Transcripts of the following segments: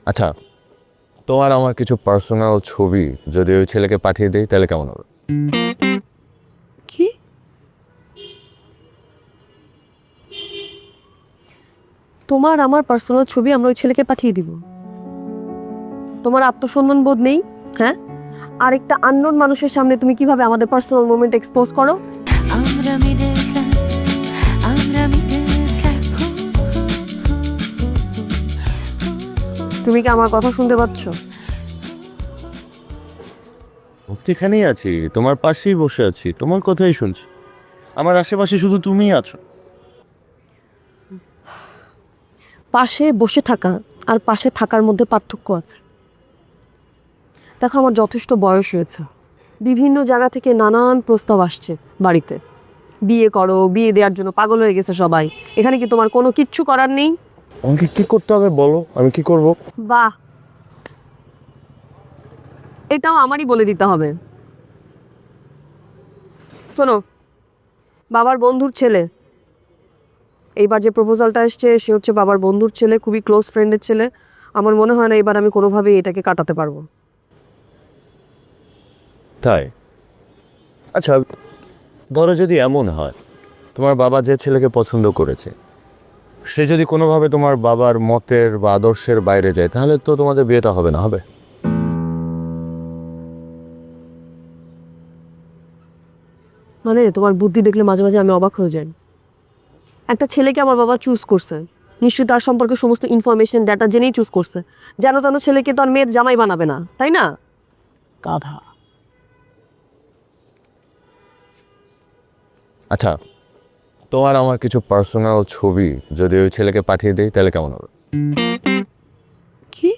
আচ্ছা, তোমার আমার কিছু পার্সোনাল ছবি যদি ওই ছেলেকে পাঠিয়ে দিই তাহলে কেমন হবে? কি? তোমার আমার পার্সোনাল ছবি আমরা ওই ছেলেকে পাঠিয়ে দিব? তোমার আত্মসম্মান বোধ নেই? হ্যাঁ, আরেকটা আননোন মানুষের সামনে তুমি কিভাবে আমাদের পার্সোনাল মোমেন্ট এক্সপোজ করো? আমরা মিডল ক্লাস, আমরা মিডল ক্লাস। তুমি কি আমার কথা শুনতে পাচ্ছ? এখানেই আছি, তোমার পাশেই বসে আছি, তোমার কথাই শুনছি। আমার আশেপাশে শুধু তুমিই আছো। পাশে বসে থাকা আর পাশে থাকার মধ্যে পার্থক্য আছে। দেখো, আমার যথেষ্ট বয়স হয়েছে, বিভিন্ন জায়গা থেকে নানান প্রস্তাব আসছে বাড়িতে। বিয়ে করো, বিয়ে দেওয়ার জন্য পাগল হয়ে গেছে সবাই। এখানে কি তোমার কোনো কিচ্ছু করার নেই? আমাকে কি করতে হবে বলো, আমি কি করব? বাহ, এটাও আমারই বলে দিতে হবে। শোনো, বাবার বন্ধুর ছেলে, এইবার যে প্রপোজালটা এসছে সে হচ্ছে বাবার বন্ধুর ছেলে, খুবই ক্লোজ ফ্রেন্ডের ছেলে। আমার মনে হয় না এবার আমি কোনোভাবেই এটাকে কাটাতে পারবো। তাই? আচ্ছা, ধরো যদি এমন হয় তোমার বাবা যে ছেলেকে পছন্দ করেছে সে যদি কোনোভাবে তোমার বাবার মতের বা আদর্শের বাইরে যায়, তাহলে তো তোমাদের বিয়েটা হবে না? হবে? মানে তোমার বুদ্ধি দেখলে মাঝে মাঝে আমি অবাক হয়ে যাই। একটা ছেলেকে আমার বাবা চুজ করছে, নিশ্চয়ই তার সম্পর্কে সমস্ত ইনফরমেশন ডাটা জেনেই চুজ করছে। যেন তেন ছেলেকে তো আর মেয়ের জামাই বানাবে না, তাই না? গাধা। আচ্ছা, তোমার আমার কিছু পার্সোনাল ছবি যদি ওই ছেলেকে পাঠিয়ে দিই তাহলে কেমন হবে? কি?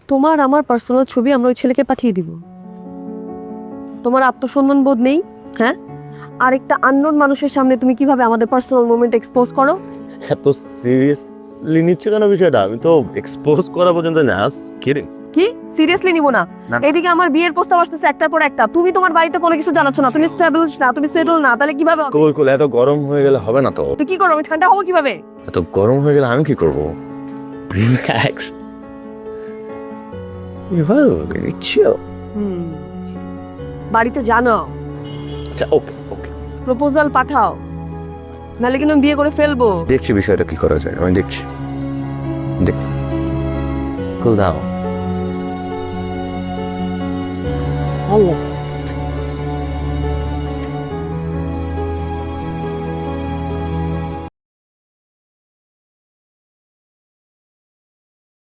তোমার আমার পার্সোনাল ছবি আমরা ওই ছেলেকে পাঠিয়ে দিব? তোমার আত্মসম্মান বোধ নেই? হ্যাঁ, আরেকটা আননোন মানুষের সামনে তুমি কিভাবে আমাদের পার্সোনাল মোমেন্ট এক্সপোজ করো? এত সিরিয়াসলি নিচ্ছে কেন বিষয়টা? আমি তো এক্সপোজ করা পর্যন্ত না। কিরে, কি সিরিয়াসলি নিব না? এদিকে আমার বিয়ের প্রস্তাব আসতেছে একটার পর একটা, তুমি তোমার বাড়িতে কোনো কিছু জানাচ্ছ না, তুমি স্টেবল না, তুমি সেটল না, তাহলে কিভাবে হবে? কুল কুল, এত গরম হয়ে গেলে হবে না তো। তুই কি করো? আমি ঠান্ডা হবো কিভাবে? এত গরম হয়ে গেলে আমি কি করবো? রিল্যাক্স। চিল। বাড়িতে জানো, আচ্ছা, ওকে ওকে, প্রপোজাল পাঠাও, নাহলে কিন্তু আমি বিয়ে করে ফেলবো। দেখছি বিষয়টা কি করা যায়, আমি দেখছি দেখছি। কুল দাও। আল্লাহ।